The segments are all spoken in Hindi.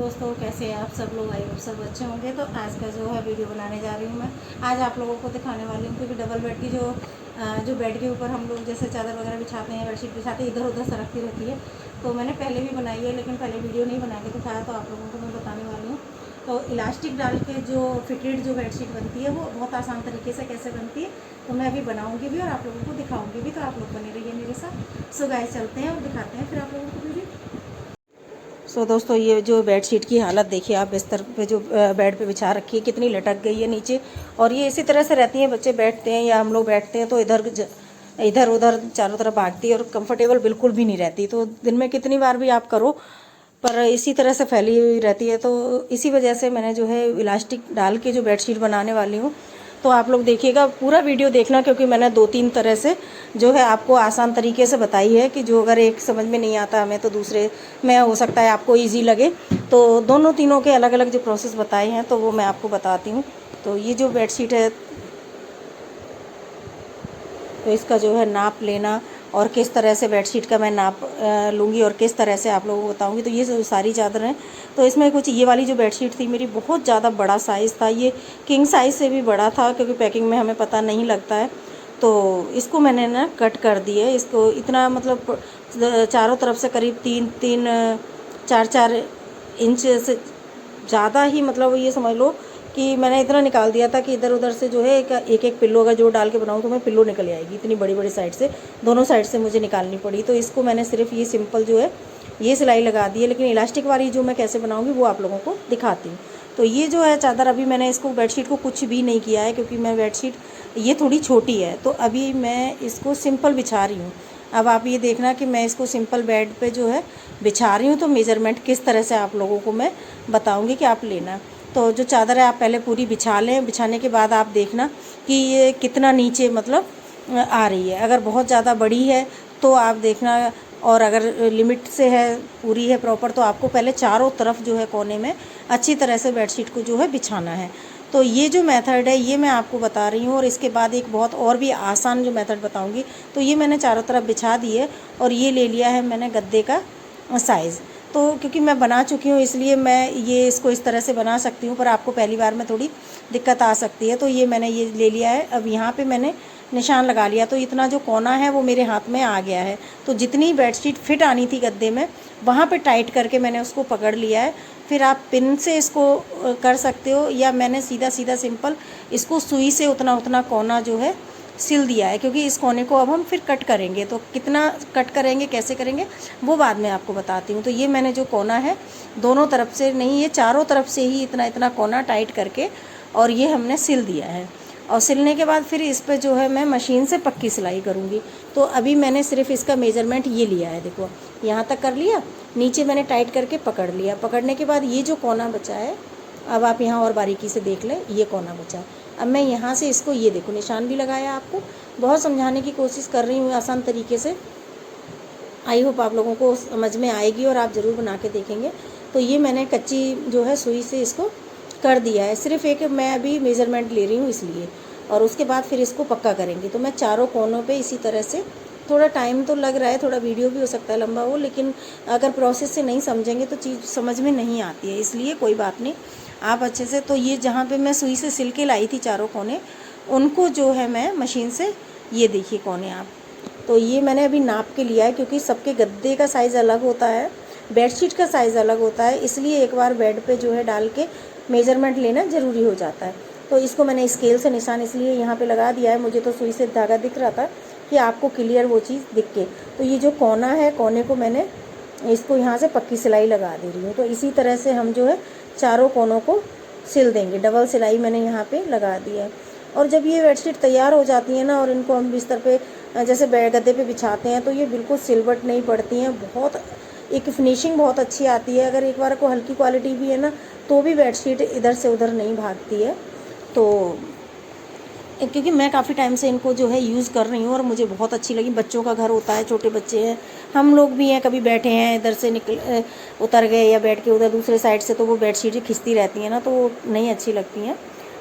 दोस्तों कैसे हैं आप सब लोग। आई होप सब अच्छे होंगे। तो आज का जो है वीडियो बनाने जा रही हूँ मैं। आज आप लोगों को दिखाने वाली हूँ क्योंकि डबल बेड की जो बेड के ऊपर हम लोग जैसे चादर वगैरह बिछाते हैं, बेडशीट बिछाते हैं, इधर उधर सरकती रहती है। तो मैंने पहले भी बनाई है लेकिन पहले वीडियो नहीं बना के दिखाया, तो आप लोगों को मैं बताने वाली हूँ। तो इलास्टिक डाल के जो फिटेड जो बेडशीट बनती है वो बहुत आसान तरीके से कैसे बनती है तो मैं अभी बनाऊँगी भी और आप लोगों को दिखाऊँगी भी। तो आप लोग बने रहिए मेरे साथ। सो गाइस चलते हैं और दिखाते हैं फिर आप लोगों को वीडियो। सो दोस्तों ये जो बेडशीट की हालत देखिए आप, बिस्तर पे जो बेड पे बिछा रखी है कितनी लटक गई है नीचे। और ये इसी तरह से रहती हैं, बच्चे बैठते हैं या हम लोग बैठते हैं तो इधर उधर चारों तरफ भागती है और कंफर्टेबल बिल्कुल भी नहीं रहती। तो दिन में कितनी बार भी आप करो पर इसी तरह से फैली हुई रहती है। तो इसी वजह से मैंने जो है इलास्टिक डाल के जो बेडशीट बनाने वाली हूँ। तो आप लोग देखिएगा, पूरा वीडियो देखना क्योंकि मैंने 2-3 तरह से जो है आपको आसान तरीके से बताई है कि जो अगर एक समझ में नहीं आता हमें तो दूसरे में हो सकता है आपको इजी लगे। तो दोनों तीनों के अलग अलग जो प्रोसेस बताए हैं तो वो मैं आपको बताती हूँ। तो ये जो बेडशीट है तो इसका जो है नाप लेना और किस तरह से बेडशीट का मैं नाप लूँगी और किस तरह से आप लोगों को बताऊँगी। तो ये सारी चादर हैं। तो इसमें कुछ ये वाली जो बेडशीट थी मेरी बहुत ज़्यादा बड़ा साइज़ था, ये किंग साइज़ से भी बड़ा था क्योंकि पैकिंग में हमें पता नहीं लगता है। तो इसको मैंने ना कट कर दिया है, इसको इतना मतलब चारों तरफ से करीब 3-4 इंच से ज़्यादा ही, मतलब ये समझ लो कि मैंने इतना निकाल दिया था कि इधर उधर से जो है एक पिल्लो अगर जो डाल के बनाऊँ तो मैं पिल्लो निकल आएगी, इतनी बड़ी बड़ी साइड से दोनों साइड से मुझे निकालनी पड़ी। तो इसको मैंने सिर्फ ये सिंपल जो है ये सिलाई लगा दी है, लेकिन इलास्टिक वाली जो मैं कैसे बनाऊँगी वो आप लोगों को दिखाती हूँ। तो ये जो है चादर अभी मैंने इसको बेडशीट को कुछ भी नहीं किया है क्योंकि मैं बेडशीट ये थोड़ी छोटी है तो अभी मैं इसको सिंपल बिछा रही हूँ। अब आप ये देखना कि मैं इसको सिंपल बेड पे जो है बिछा रही हूँ तो मेज़रमेंट किस तरह से आप लोगों को मैं बताऊँगी कि आप लेना। तो जो चादर है आप पहले पूरी बिछा लें, बिछाने के बाद आप देखना कि ये कितना नीचे मतलब आ रही है। अगर बहुत ज़्यादा बड़ी है तो आप देखना, और अगर लिमिट से है पूरी है प्रॉपर तो आपको पहले चारों तरफ जो है कोने में अच्छी तरह से बेडशीट को जो है बिछाना है। तो ये जो मेथड है ये मैं आपको बता रही हूँ और इसके बाद एक बहुत और भी आसान जो मेथड बताऊँगी। तो ये मैंने चारों तरफ बिछा दी है और ये ले लिया है मैंने गद्दे का साइज़। तो क्योंकि मैं बना चुकी हूँ इसलिए मैं ये इसको इस तरह से बना सकती हूँ, पर आपको पहली बार में थोड़ी दिक्कत आ सकती है। तो ये मैंने ये ले लिया है। अब यहाँ पे मैंने निशान लगा लिया तो इतना जो कोना है वो मेरे हाथ में आ गया है। तो जितनी बेडशीट फिट आनी थी गद्दे में वहाँ पे टाइट करके मैंने उसको पकड़ लिया है। फिर आप पिन से इसको कर सकते हो या मैंने सीधा सीधा सिंपल इसको सुई से उतना कोना जो है सिल दिया है, क्योंकि इस कोने को अब हम फिर कट करेंगे। तो कितना कट करेंगे कैसे करेंगे वो बाद में आपको बताती हूँ। तो ये मैंने जो कोना है दोनों तरफ से नहीं, ये चारों तरफ से ही इतना कोना टाइट करके और ये हमने सिल दिया है। और सिलने के बाद फिर इस पर जो है मैं मशीन से पक्की सिलाई करूँगी। तो अभी मैंने सिर्फ इसका मेज़रमेंट ये लिया है, देखो यहाँ तक कर लिया, नीचे मैंने टाइट करके पकड़ लिया। पकड़ने के बाद ये जो कोना बचा है, अब आप यहाँ और बारीकी से देख लें, ये कोना बचा है। अब मैं यहाँ से इसको ये देखो निशान भी लगाया, आपको बहुत समझाने की कोशिश कर रही हूँ आसान तरीके से। आई होप आप लोगों को समझ में आएगी और आप ज़रूर बना के देखेंगे। तो ये मैंने कच्ची जो है सुई से इसको कर दिया है, सिर्फ एक मैं अभी मेज़रमेंट ले रही हूँ इसलिए। और उसके बाद फिर इसको पक्का करेंगे। तो मैं चारों कोनों पे इसी तरह से, थोड़ा टाइम तो लग रहा है, थोड़ा वीडियो भी हो सकता है लंबा हो, लेकिन अगर प्रोसेस से नहीं समझेंगे तो चीज़ समझ में नहीं आती है, इसलिए कोई बात नहीं आप अच्छे से। तो ये जहाँ पे मैं सुई से सिल के लाई थी चारों कोने, उनको जो है मैं मशीन से, ये देखिए कोने आप, तो ये मैंने अभी नाप के लिया है क्योंकि सबके गद्दे का साइज़ अलग होता है, बेडशीट का साइज़ अलग होता है, इसलिए एक बार बेड पे जो है डाल के मेज़रमेंट लेना ज़रूरी हो जाता है। तो इसको मैंने स्केल से निशान इसलिए यहाँ पे लगा दिया है, मुझे तो सुई से धागा दिख रहा था कि आपको क्लियर वो चीज़ दिख के। तो ये जो कोना है, कोने को मैंने इसको यहाँ से पक्की सिलाई लगा दे रही हूँ। तो इसी तरह से हम जो है चारों कोनों को सिल देंगे। डबल सिलाई मैंने यहाँ पे लगा दी है। और जब ये बेडशीट तैयार हो जाती है ना और इनको हम बिस्तर पे जैसे गद्दे पे बिछाते हैं तो ये बिल्कुल सिलवट नहीं पड़ती हैं, बहुत एक फिनिशिंग बहुत अच्छी आती है। अगर एक बार को हल्की क्वालिटी भी है ना तो भी बेडशीट इधर से उधर नहीं भागती है। तो क्योंकि मैं काफ़ी टाइम से इनको जो है यूज़ कर रही हूँ और मुझे बहुत अच्छी लगी। बच्चों का घर होता है, छोटे बच्चे हैं, हम लोग भी हैं, कभी बैठे हैं इधर से उतर गए या बैठ के उधर दूसरे साइड से, तो वो बेडशीटें खिंचती रहती हैं ना, तो वो नहीं अच्छी लगती हैं।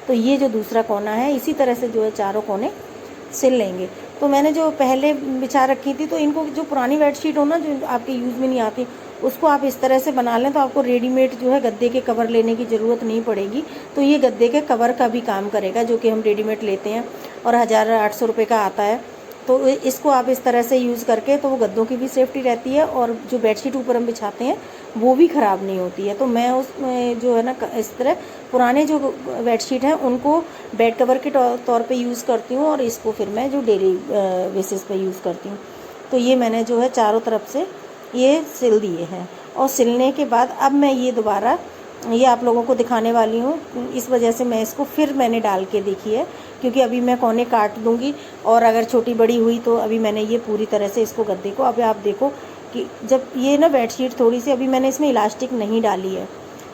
तो ये जो दूसरा कोना है इसी तरह से जो है चारों कोने सिल लेंगे। तो मैंने जो पहले बिछा रखी थी तो इनको जो पुरानी बेडशीट हो ना जो आपके यूज़ में नहीं आती उसको आप इस तरह से बना लें तो आपको रेडीमेड जो है गद्दे के कवर लेने की ज़रूरत नहीं पड़ेगी। तो ये गद्दे के कवर का भी काम करेगा, जो कि हम रेडीमेड लेते हैं और 1800 रुपये का आता है। तो इसको आप इस तरह से यूज़ करके तो वो गद्दों की भी सेफ्टी रहती है और जो बेडशीट ऊपर हम बिछाते हैं वो भी ख़राब नहीं होती है। तो मैं उसमें जो है ना इस तरह पुराने जो बेडशीट हैं उनको बेड कवर के तौर पे यूज़ करती हूँ और इसको फिर मैं जो डेली बेसिस पे यूज़ करती हूँ। तो ये मैंने जो है चारों तरफ से ये सिल दिए हैं और सिलने के बाद अब मैं ये दोबारा ये आप लोगों को दिखाने वाली हूँ। इस वजह से मैं इसको फिर मैंने डाल के देखी है, क्योंकि अभी मैं कोने काट दूँगी और अगर छोटी बड़ी हुई तो अभी मैंने ये पूरी तरह से इसको गद्दे को, अभी आप देखो कि जब ये ना बेडशीट थोड़ी सी, अभी मैंने इसमें इलास्टिक नहीं डाली है,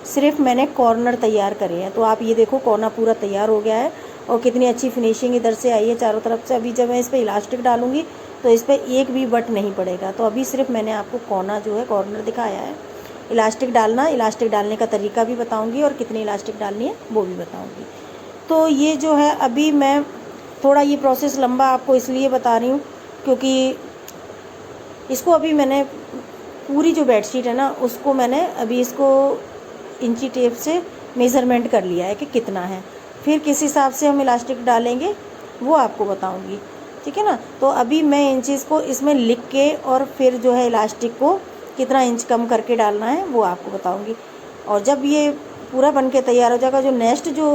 सिर्फ मैंने कॉर्नर तैयार करे हैं। तो आप ये देखो कोना पूरा तैयार हो गया है और कितनी अच्छी फिनिशिंग इधर से आई है चारों तरफ से। अभी जब मैं इस पर इलास्टिक डालूँगी तो इस पर एक भी बट नहीं पड़ेगा। तो अभी सिर्फ मैंने आपको कोना जो है कॉर्नर दिखाया है। इलास्टिक डालना, इलास्टिक डालने का तरीका भी बताऊंगी और कितनी इलास्टिक डालनी है वो भी बताऊंगी। तो ये जो है अभी मैं थोड़ा ये प्रोसेस लंबा आपको इसलिए बता रही हूँ क्योंकि इसको अभी मैंने पूरी जो बेडशीट है ना उसको मैंने अभी इसको इंची टेप से मेज़रमेंट कर लिया है कि कितना है। फिर किस हिसाब से हम इलास्टिक डालेंगे वो आपको बताऊंगी, ठीक है ना। तो अभी मैं इंचेस को इसमें लिख के और फिर जो है इलास्टिक को कितना इंच कम करके डालना है वो आपको बताऊंगी। और जब ये पूरा बन के तैयार हो जाएगा, जो नेक्स्ट जो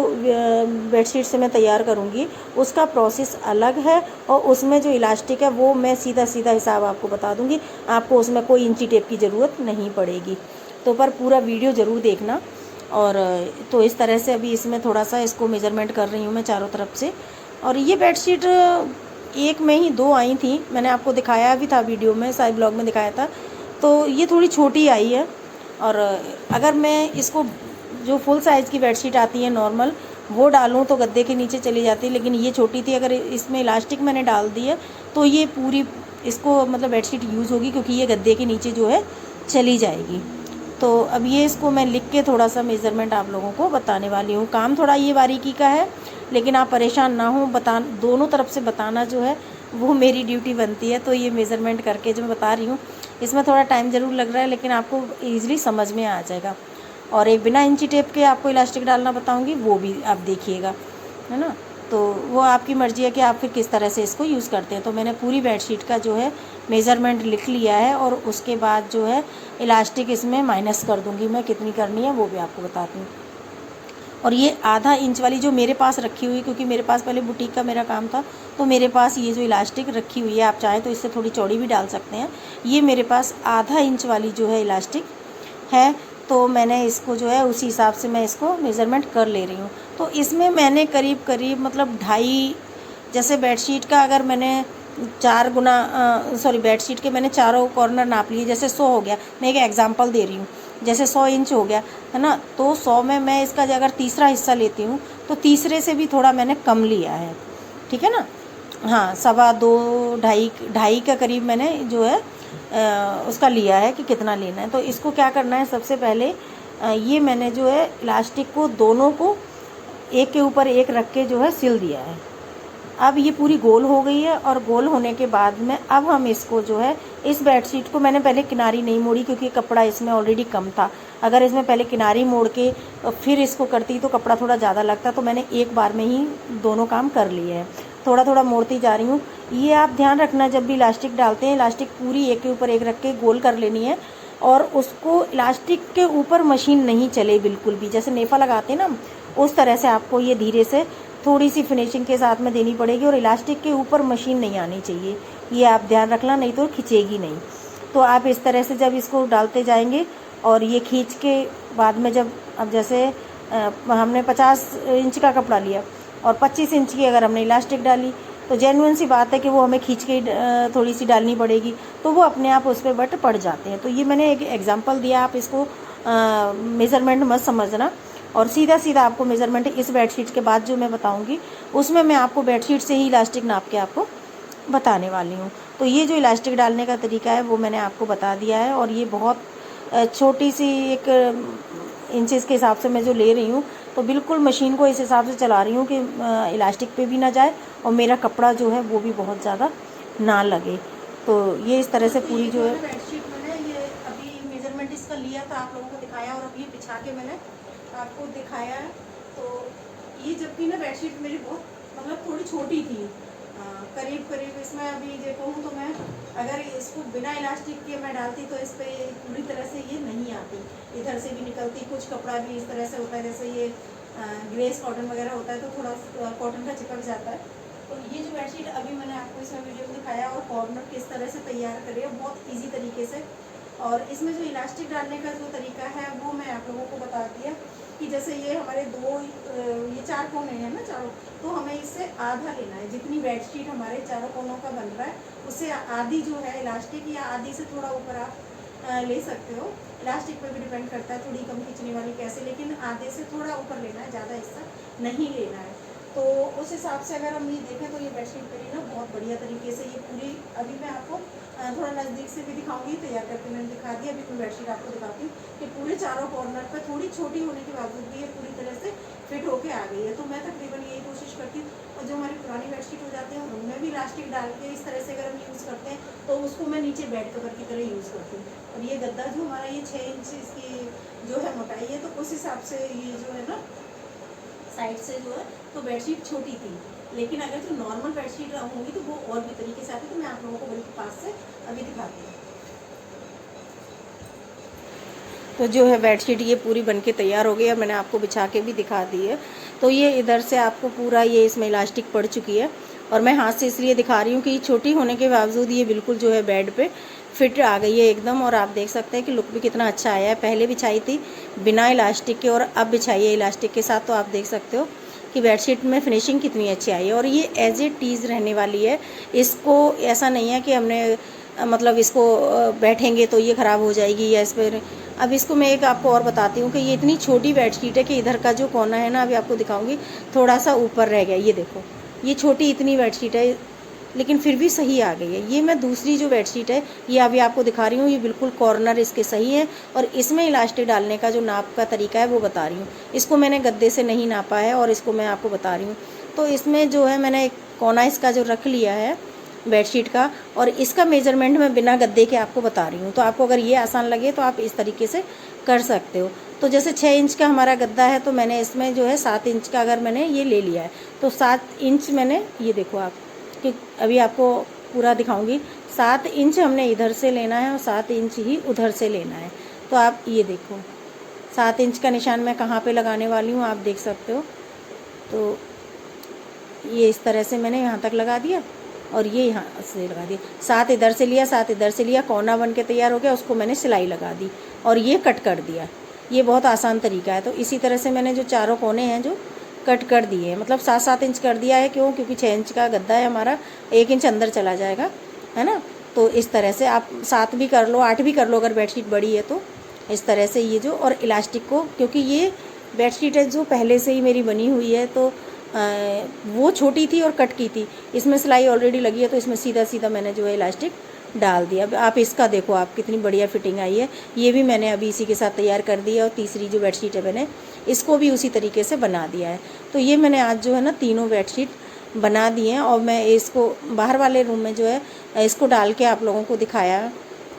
बेडशीट से मैं तैयार करूँगी उसका प्रोसेस अलग है और उसमें जो इलास्टिक है वो मैं सीधा सीधा हिसाब आपको बता दूँगी। आपको उसमें कोई इंची टेप की ज़रूरत नहीं पड़ेगी। तो पर पूरा वीडियो ज़रूर देखना। और तो इस तरह से अभी इसमें थोड़ा सा इसको मेज़रमेंट कर रही हूँ मैं चारों तरफ से। और ये बेडशीट एक में ही 2 आई थी, मैंने आपको दिखाया भी था वीडियो में, साइड ब्लॉग में दिखाया था। तो ये थोड़ी छोटी आई है और अगर मैं इसको जो फुल साइज़ की बेडशीट आती है नॉर्मल वो डालूँ तो गद्दे के नीचे चली जाती है, लेकिन ये छोटी थी। अगर इसमें इलास्टिक मैंने डाल दी है तो ये पूरी इसको मतलब बेडशीट यूज़ होगी, क्योंकि ये गद्दे के नीचे जो है चली जाएगी। तो अब ये इसको मैं लिख के थोड़ा सा मेज़रमेंट आप लोगों को बताने वाली हूँ। काम थोड़ा ये बारीकी का है, लेकिन आप परेशान ना हो, दोनों तरफ से बताना जो है वो मेरी ड्यूटी बनती है। तो ये मेज़रमेंट करके जो मैं बता रही हूँ इसमें थोड़ा टाइम ज़रूर लग रहा है, लेकिन आपको ईज़िली समझ में आ जाएगा। और एक बिना इंची टेप के आपको इलास्टिक डालना बताऊँगी, वो भी आप देखिएगा, है ना। तो वो आपकी मर्ज़ी है कि आप फिर किस तरह से इसको यूज़ करते हैं। तो मैंने पूरी बेडशीट का जो है मेज़रमेंट लिख लिया है और उसके बाद जो है इलास्टिक इसमें माइनस कर दूँगी मैं, कितनी करनी है वो भी आपको बताती हूँ। और ये आधा इंच वाली जो मेरे पास रखी हुई, क्योंकि मेरे पास पहले बुटीक का मेरा काम था तो मेरे पास ये जो इलास्टिक रखी हुई है, आप चाहें तो इससे थोड़ी चौड़ी भी डाल सकते हैं। ये मेरे पास आधा इंच वाली जो है इलास्टिक है, तो मैंने इसको जो है उसी हिसाब से मैं इसको मेज़रमेंट कर ले रही हूँ। तो इसमें मैंने करीब करीब मतलब 2.5, जैसे बेडशीट का अगर मैंने 4 गुना बेडशीट के मैंने चारों कॉर्नर नाप लिए, जैसे 100 हो गया, मैं एक एग्जांपल दे रही हूँ, जैसे 100 इंच हो गया है ना, तो 100 में मैं इसका अगर तीसरा हिस्सा लेती हूँ तो तीसरे से भी थोड़ा मैंने कम लिया है, ठीक है ना। हाँ, 2.25 2.5 का करीब मैंने जो है उसका लिया है कि कितना लेना है। तो इसको क्या करना है, सबसे पहले ये मैंने जो है इलास्टिक को दोनों को एक के ऊपर एक रख के जो है सिल दिया है। अब ये पूरी गोल हो गई है और गोल होने के बाद में अब हम इसको जो है इस बेडशीट को मैंने पहले किनारी नहीं मोड़ी, क्योंकि कपड़ा इसमें ऑलरेडी कम था। अगर इसमें पहले किनारी मोड़ के फिर इसको करती तो कपड़ा थोड़ा ज़्यादा लगता, तो मैंने एक बार में ही दोनों काम कर लिए हैं। थोड़ा थोड़ा मोड़ती जा रही हूँ। ये आप ध्यान रखना, जब भी इलास्टिक डालते हैं इलास्टिक पूरी एक के ऊपर एक रख के गोल कर लेनी है और उसको इलास्टिक के ऊपर मशीन नहीं चले बिल्कुल भी, जैसे नेफा लगाते हैं ना उस तरह से आपको ये धीरे से थोड़ी सी फिनिशिंग के साथ में देनी पड़ेगी और इलास्टिक के ऊपर मशीन नहीं आनी चाहिए, ये आप ध्यान रखना, नहीं तो खींचेगी नहीं। तो आप इस तरह से जब इसको डालते जाएंगे और ये खींच के बाद में जब अब जैसे हमने 50 इंच का कपड़ा लिया और 25 इंच की अगर हमने इलास्टिक डाली तो जेन्युइन सी बात है कि वो हमें खींच के थोड़ी सी डालनी पड़ेगी, तो वो अपने आप उस पर बट पड़ जाते हैं। तो ये मैंने एक एग्जांपल दिया, आप इसको मेज़रमेंट मत समझना और सीधा सीधा आपको मेज़रमेंट इस बेडशीट के बाद जो मैं बताऊंगी उसमें मैं आपको बेडशीट से ही इलास्टिक नाप के आपको बताने वाली हूँ। तो ये जो इलास्टिक डालने का तरीका है वो मैंने आपको बता दिया है और ये बहुत छोटी सी एक इंचेस के हिसाब से मैं जो ले रही हूँ, तो बिल्कुल मशीन को इस हिसाब से चला रही हूँ कि इलास्टिक पे भी ना जाए और मेरा कपड़ा जो है वो भी बहुत ज़्यादा ना लगे। तो ये इस तरह से पूरी जो है बेडशीट मैंने ये अभी मेज़रमेंट के मैंने आपको दिखाया है। तो ये जबकि ना बेडशीट मेरी बहुत मतलब थोड़ी छोटी थी, करीब करीब इसमें अभी जो कहूँ तो मैं अगर इसको बिना इलास्टिक के मैं डालती तो इस पर पूरी तरह से ये नहीं आती, इधर से भी निकलती, कुछ कपड़ा भी इस तरह से होता है जैसे ये ग्रेस कॉटन वगैरह होता है तो थोड़ा कॉटन का चिपक जाता है। तो ये जो बेडशीट अभी मैंने आपको इसमें वीडियो में दिखाया और कॉर्नर किस तरह से तैयार करी है बहुत ईजी तरीके से, और इसमें जो इलास्टिक डालने का जो तरीका है वो मैं आप लोगों को बता दिया कि जैसे ये हमारे ये 4 कोने हैं ना चारों, तो हमें इससे आधा लेना है, जितनी बेडशीट हमारे चारों कोनों का बन रहा है उससे आधी जो है इलास्टिक या आधी से थोड़ा ऊपर आप ले सकते हो, इलास्टिक पे भी डिपेंड करता है थोड़ी कम खींचने वाली कैसे, लेकिन आधे से थोड़ा ऊपर लेना है, ज़्यादा हिस्सा नहीं लेना है। तो उस हिसाब से अगर हम ये देखें तो ये बेडशीट मेरी ना बहुत बढ़िया तरीके से ये पूरी, अभी मैं आपको थोड़ा नज़दीक से भी दिखाऊंगी, तैयार करके मैंने दिखा दिया, अभी मैं बेडशीट आपको दिखाती हूँ कि पूरे चारों कॉर्नर पर थोड़ी छोटी होने के बावजूद भी ये पूरी तरह से फिट होके आ गई है। तो मैं तकरीबन यही कोशिश करती हूँ, और जो हमारी पुरानी बेडशीट हो जाती है उनमें भी इलास्टिक डाल के इस तरह से अगर हम यूज़ करते हैं तो उसको मैं नीचे बेड कवर की तरह यूज़ करती हूँ। और ये गद्दा जो हमारा ये 6 इंच इसकी जो है मोटाई है, तो उस हिसाब से ये जो है ना साइड से जो है तो बेडशीट छोटी थी, लेकिन अगर जो नॉर्मल बेडशीट होंगी तो वो और भी तरीके से आती है। तो मैं आप लोगों को बल्कि पास से अभी दिखाती हूँ। तो जो है बेडशीट ये पूरी बनके तैयार हो गई है, मैंने आपको बिछा के भी दिखा दी है। तो ये इधर से आपको पूरा ये इसमें इलास्टिक पड़ चुकी है, और मैं हाथ से इसलिए दिखा रही हूँ कि छोटी होने के बावजूद ये बिल्कुल जो है बेड पे फिट आ गई है एकदम, और आप देख सकते हैं कि लुक भी कितना अच्छा आया है। पहले बिछाई थी बिना इलास्टिक के और अब बिछाई है इलास्टिक के साथ, तो आप देख सकते हो कि बेडशीट में फिनिशिंग कितनी अच्छी आई है। और ये एज ए टीज रहने वाली है, इसको ऐसा नहीं है कि हमने मतलब इसको बैठेंगे तो ये ख़राब हो जाएगी या इस पर। अब इसको मैं एक आपको और बताती हूँ कि ये इतनी छोटी बेडशीट है कि इधर का जो कोना है ना, अभी आपको दिखाऊंगी, थोड़ा सा ऊपर रह गया, ये देखो, ये छोटी इतनी बेडशीट है लेकिन फिर भी सही आ गई है। ये मैं दूसरी जो बेडशीट है ये अभी आपको दिखा रही हूँ, ये बिल्कुल कॉर्नर इसके सही है, और इसमें इलास्टिक डालने का जो नाप का तरीका है वो बता रही हूँ। इसको मैंने गद्दे से नहीं नापा है और इसको मैं आपको बता रही हूँ। तो इसमें जो है मैंने एक कोना इसका जो रख लिया है बेडशीट का, और इसका मेजरमेंट मैं बिना गद्दे के आपको बता रही हूँ। तो आपको अगर ये आसान लगे तो आप इस तरीके से कर सकते हो। तो जैसे 6 इंच का हमारा गद्दा है तो मैंने इसमें जो है 7 इंच का अगर मैंने ये ले लिया है, तो 7 इंच मैंने, ये देखो आप कि अभी आपको पूरा दिखाऊंगी, 7 इंच हमने इधर से लेना है और 7 इंच ही उधर से लेना है। तो आप ये देखो 7 इंच का निशान मैं कहाँ पे लगाने वाली हूँ आप देख सकते हो। तो ये इस तरह से मैंने यहाँ तक लगा दिया और ये यहाँ से लगा दिया, 7 इधर से लिया, 7 इधर से लिया, कोना बन के तैयार हो गया, उसको मैंने सिलाई लगा दी और ये कट कर दिया। ये बहुत आसान तरीका है। तो इसी तरह से मैंने जो चारों कोने हैं जो कट कर दिए हैं, मतलब 7-7 इंच कर दिया है, क्यों, क्योंकि 6 इंच का गद्दा है हमारा, 1 इंच अंदर चला जाएगा, है ना। तो इस तरह से आप 7 भी कर लो, 8 भी कर लो अगर बेडशीट बड़ी है तो। इस तरह से ये जो, और इलास्टिक को, क्योंकि ये बेडशीट है जो पहले से ही मेरी बनी हुई है, तो वो छोटी थी और कट की थी, इसमें सिलाई ऑलरेडी लगी है, तो इसमें सीधा सीधा मैंने जो है इलास्टिक डाल दिया। अब आप इसका देखो आप कितनी बढ़िया फिटिंग आई है। ये भी मैंने अभी इसी के साथ तैयार कर दिया, और तीसरी जो बेडशीट है मैंने इसको भी उसी तरीके से बना दिया है। तो ये मैंने आज जो है ना तीनों बेडशीट बना दिए हैं, और मैं इसको बाहर वाले रूम में जो है इसको डाल के आप लोगों को दिखाया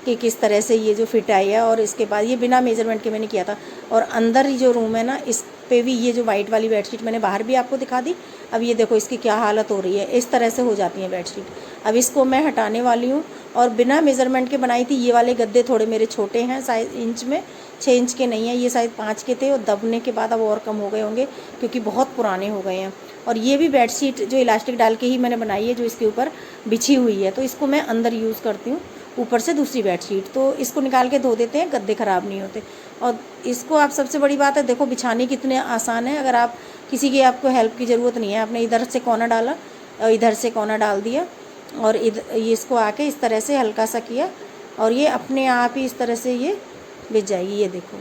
कि किस तरह से ये जो फिट आई है। और इसके बाद ये बिना मेजरमेंट के मैंने किया था, और अंदर जो रूम है ना इस पे भी ये जो वाइट वाली बेडशीट मैंने बाहर भी आपको दिखा दी। अब ये देखो इसकी क्या हालत हो रही है, इस तरह से हो जाती है बेडशीट। अब इसको मैं हटाने वाली हूँ, और बिना मेज़रमेंट के बनाई थी। ये वाले गद्दे थोड़े मेरे छोटे हैं साइज इंच में, 6 इंच के नहीं है, ये शायद 5 के थे, और दबने के बाद अब और कम हो गए होंगे क्योंकि बहुत पुराने हो गए हैं। और ये भी बेडशीट जो इलास्टिक डाल के ही मैंने बनाई है, जो इसके ऊपर बिछी हुई है, तो इसको मैं अंदर यूज़ करती हूँ, ऊपर से दूसरी बेडशीट। तो इसको निकाल के धो देते हैं, गद्दे ख़राब नहीं होते। और इसको आप, सबसे बड़ी बात है देखो, बिछाने कितने आसान है। अगर आप किसी की आपको हेल्प की ज़रूरत नहीं है, आपने इधर से कोना डाला और इधर से कोना डाल दिया, और इधर ये इसको आके इस तरह से हल्का सा किया, और ये अपने आप ही इस तरह से ये बिछ जाएगी। ये देखो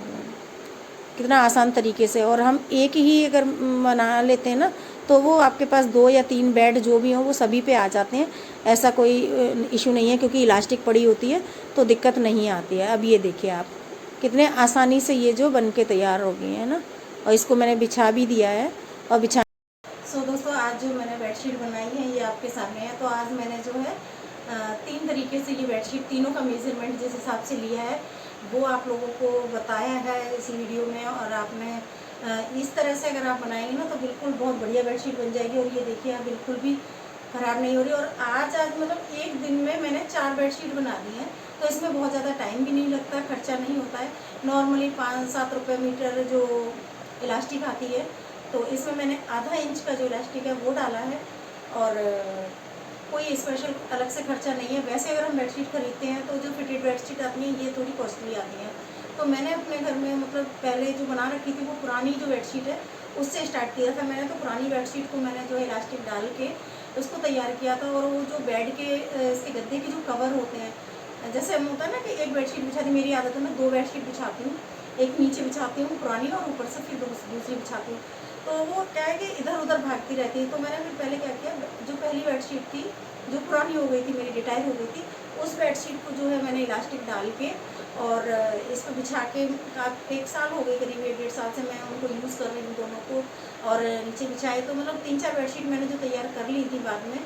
कितना आसान तरीके से। और हम एक ही अगर बना लेते हैं ना, तो वो आपके पास 2 या 3 बेड जो भी हों वो सभी पे आ जाते हैं, ऐसा कोई इशू नहीं है, क्योंकि इलास्टिक पड़ी होती है तो दिक्कत नहीं आती है। अब ये देखिए आप कितने आसानी से ये जो बन के तैयार हो गई है ना, और इसको मैंने बिछा भी दिया है। और बिछा दोस्तों आज जो मैंने बेडशीट बनाई है ये आपके सामने है। तो आज मैंने जो है 3 तरीके से ये बेडशीट, तीनों का मेज़रमेंट जिस हिसाब से लिया है, वो आप लोगों को बताया है इस वीडियो में। और आपने इस तरह से अगर आप बनाएंगे ना तो बिल्कुल बहुत बढ़िया बेडशीट बन जाएगी। और ये देखिए आप बिल्कुल भी ख़राब नहीं हो रही। और आज मतलब एक दिन में मैंने 4 बेडशीट बना दी हैं। तो इसमें बहुत ज़्यादा टाइम भी नहीं लगता, खर्चा नहीं होता है। नॉर्मली 5-7 रुपये मीटर जो इलास्टिक आती है, तो इसमें मैंने आधा इंच का जो इलास्टिक है वो डाला है। और कोई स्पेशल अलग से खर्चा नहीं है। वैसे अगर हम बेडशीट खरीदते हैं तो जो फिटेड बेडशीट आती हैं ये थोड़ी कॉस्टली आती हैं। तो मैंने अपने घर में मतलब पहले जो बना रखी थी वो पुरानी जो बेडशीट है उससे स्टार्ट किया था मैंने। तो पुरानी बेडशीट को मैंने जो है इलास्टिक डाल के उसको तैयार किया था। और वो जो बेड के इसके गद्दे के जो कवर होते हैं, जैसे हम होता है ना कि एक बेडशीट बिछा दी, मेरी आदत है मैं 2 बेडशीट बिछाती हूँ, एक नीचे बिछाती हूँ पुरानी और ऊपर से फिर दूसरी बिछाती हूँ। तो वो क्या है कि इधर उधर भागती रहती है। तो मैंने फिर पहले क्या किया, जो पहली बेडशीट थी जो पुरानी हो गई थी मेरी, रिटायर हो गई थी, उस बेडशीट को जो है मैंने इलास्टिक डाल के और इस पर बिछा के 1 साल हो गई, करीब 1-1.5 साल से मैं उनको यूज़ कर रही हूँ दोनों को। और नीचे बिछाए तो मतलब 3-4 बेडशीट मैंने जो तैयार कर ली थी बाद में,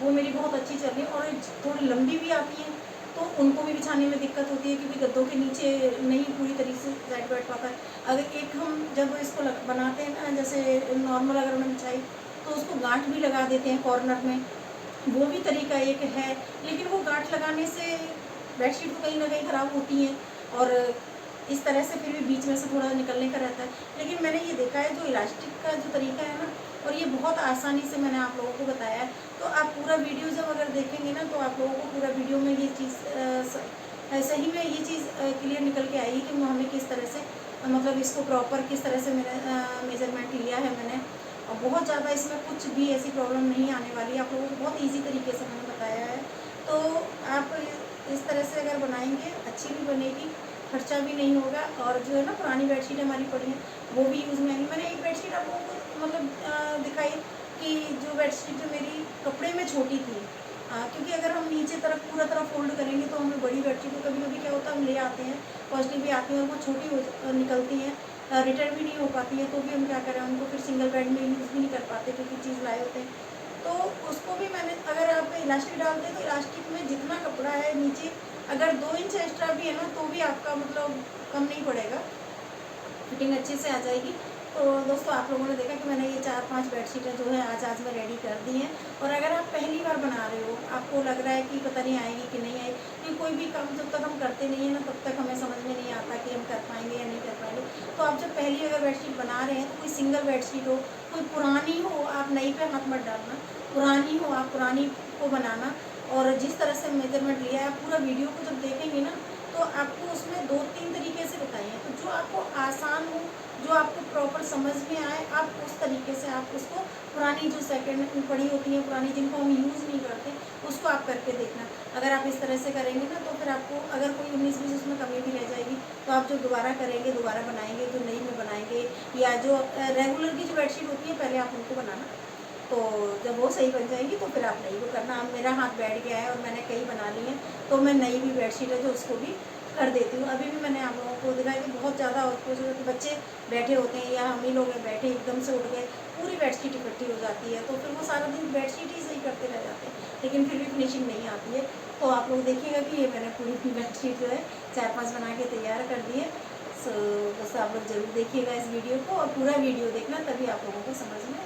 वो मेरी बहुत अच्छी चल रही है। और थोड़ी लंबी भी आती हैं तो उनको भी बिछाने में दिक्कत होती है क्योंकि गद्दों के नीचे नहीं पूरी तरीके से सेट बैठ पाता है। अगर एक हम जब इसको बनाते हैं ना, जैसे नॉर्मल अगर हमने बिछाई तो उसको गांठ भी लगा देते हैं कॉर्नर में, वो भी तरीका एक है। लेकिन वो गांठ लगाने से बेडशीट तो कहीं ना कहीं ख़राब होती हैं और इस तरह से फिर भी बीच में से थोड़ा निकलने का रहता है। लेकिन मैंने ये देखा है जो इलास्टिक का जो तरीका है ना, और ये बहुत आसानी से मैंने आप लोगों को बताया है। तो आप पूरा वीडियो जब अगर देखेंगे ना तो आप लोगों को पूरा वीडियो में ये चीज़ सही में ये चीज़ क्लियर निकल के आएगी कि हमें किस तरह से मतलब इसको प्रॉपर किस तरह से मैंने मेजरमेंट लिया है मैंने। और बहुत ज़्यादा इसमें कुछ भी ऐसी प्रॉब्लम नहीं आने वाली है, आप लोगों को बहुत ईजी तरीके से मैंने बताया है। तो आप इस तरह से अगर बनाएंगे अच्छी भी बनेगी, खर्चा भी नहीं होगा। और जो है ना पुरानी बेडशीट हमारी पड़ी है वो भी यूज़ में आएंगी। मैंने एक बेडशीट आप लोगों को मतलब दिखाई कि जो बेडशीट जो मेरी कपड़े में छोटी थी, क्योंकि अगर हम नीचे तरफ पूरा तरफ फोल्ड करेंगे तो हमें बड़ी बेडशीट को कभी कभी क्या होता है हम ले आते हैं, कॉस्टली भी आती हैं और वो छोटी हो निकलती हैं, रिटर्न भी नहीं हो पाती है। तो भी हम क्या करें, उनको फिर सिंगल बेड में यूज़ भी नहीं कर पाते क्योंकि चीज़ लाए होते हैं। तो उसको भी मैंने, अगर आप इलास्टिक डालते हैं तो इलास्टिक में जितना कपड़ा है नीचे अगर 2 इंच एक्स्ट्रा भी है ना तो भी आपका मतलब कम नहीं पड़ेगा, फिटिंग अच्छे से आ जाएगी। तो दोस्तों आप लोगों ने देखा कि मैंने ये 4-5 बेडशीटें जो है आज मैं रेडी कर दी हैं। और अगर आप पहली बार बना रहे हो, आपको लग रहा है कि पता नहीं आएगी कि नहीं आएगी, क्योंकि कोई भी काम जब तक हम करते नहीं है ना तब तक हमें समझ में नहीं आता कि हम कर पाएंगे या नहीं कर पाएंगे। तो आप जब पहली अगर बेडशीट बना रहे हैं तो कोई सिंगल बेडशीट हो, कोई पुरानी हो, आप नई पे हाथ मत डालना, पुरानी हो आप पुरानी को बनाना। और जिस तरह से मेजरमेंट लिया है आप पूरा वीडियो को जब देखेंगे ना तो आपको उसमें 2-3 तरीके से बताइए, तो जो आपको आसान हो, जो आपको प्रॉपर समझ में आए, आप उस तरीके से आप उसको पुरानी जो सेकंड में पड़ी होती है पुरानी जिनको हम यूज़ नहीं करते उसको आप करके देखना। अगर आप इस तरह से करेंगे ना तो फिर आपको अगर कोई 19-20 उसमें कमी भी रह जाएगी तो आप जो दोबारा करेंगे, दोबारा बनाएंगे, जो नई में बनाएंगे या जो रेगुलर की जो बेडशीट होती है पहले आप उनको बनाना, तो जब वो सही बन जाएंगी तो फिर आप नई को करना। अब मेरा हाथ बैठ गया है और मैंने कई बना ली हैं तो मैं नई भी बेडशीट है जो उसको भी कर देती हूँ। अभी भी मैंने आप लोगों को दिखाया कि बहुत ज़्यादा उसको जो बच्चे बैठे होते हैं या हम ही लोग बैठे एकदम से उठ गए, पूरी बेडशीट इकट्ठी हो जाती है तो फिर वो सारा दिन बेडशीट ही सही करते रह जाते हैं लेकिन फिर भी फिनिशिंग नहीं आती है। तो आप लोग देखिएगा कि ये मैंने पूरी बेडशीट जो है 4-5 बना के तैयार कर दी है। सो बस आप लोग ज़रूर देखिएगा इस वीडियो को और पूरा वीडियो देखना तभी आप लोगों को समझ में